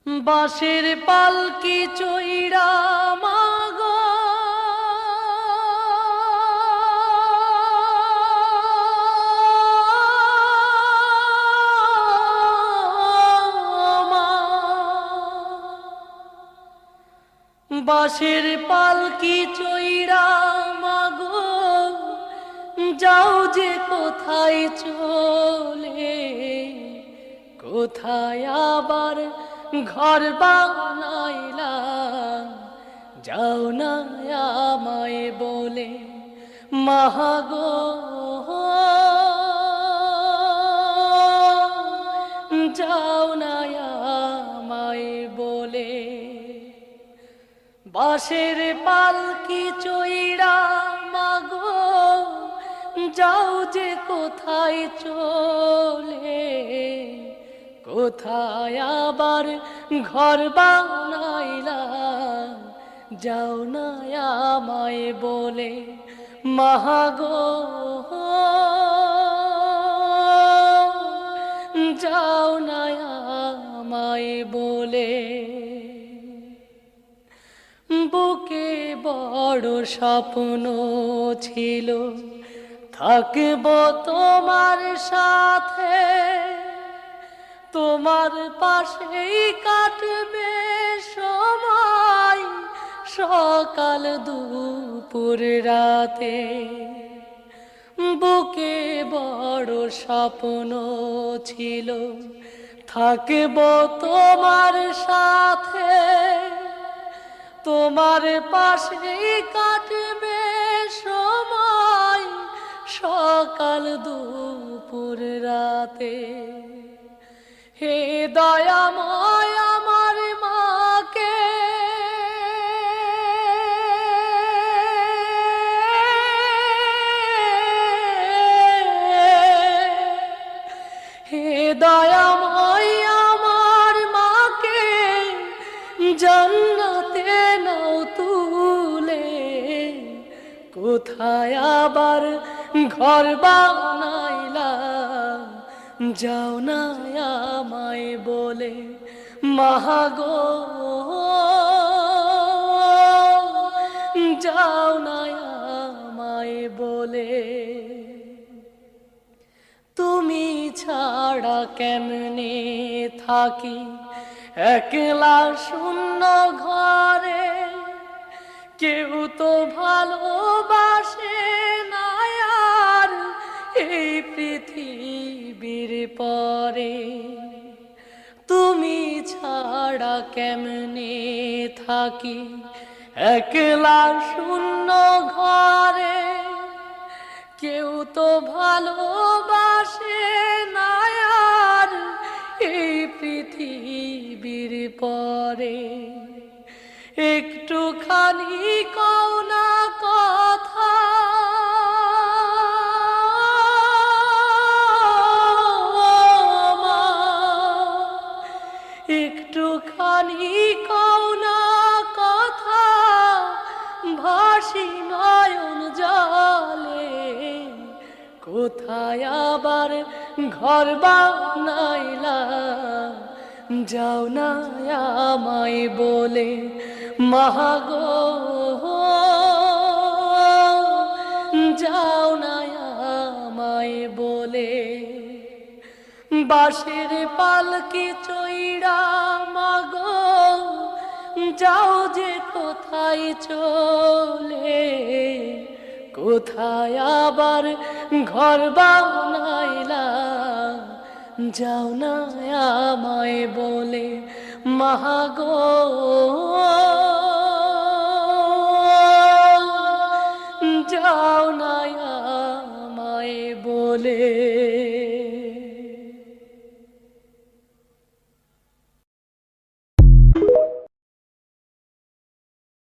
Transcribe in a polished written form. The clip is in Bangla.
বাঁশের পালকি চইড়া মাগো মা, বাঁশের পালকি চইড়া মাগো যাও যে কোথায় চলে, কোথায় আবার ঘর বানাইলা, যাও না আমায় বলে মাগো, যাও না আমায় বলে। বাঁশের পালকি চইড়া মাগো যাও যে কোথায় চলে, কোথায় আবার ঘর বানাইলা, যাও না আমায় বলে মাগো, যাও না আমায় বলে। বুকে বড় স্বপ্ন ছিল থাকব তোমার সাথে, তোমার পাশেই কাটবে সময় সকাল দুপুর রাতে। বুকে বড় স্বপ্ন ছিল থাকব তোমার সাথে, তোমার পাশেই কাটবে সময় সকাল দুপুর রাতে। হে দয়াময় আমার মাকে হে দয়াময় আমার মাকে জান্নাতে নাও তুলে, কোথায় আবার ঘর বানাইলা, যাও না আমায় বলে মাগো, যাও না আমায় বলে। তুমি ছাড়া কেমনে থাকি একলা শূন্য ঘরে, কেউ তো ভালোবাসে না আর এই পৃথিবীর পরে। তুমি ছাড়া কেমনে থাকি একলা শূন্য ঘরে, কেউ তো ভালোবাসে না আর এই পৃথিবীর পরে। একটুখানি কও না কথা, একটুখানি কও না কথা, ভাসি নয়ন জলে, কোথায় আবার ঘর বানাইলা, যাও না আমায় বলে মাগো, যাও না আমায় বলে। বাঁশের পালকি চইড়া মাগো যাও যে কোথায় চলে, কোথায় আবার ঘর বানাইলা, যাও না আমায় বলে মাগো, যাও না আমায় বলে।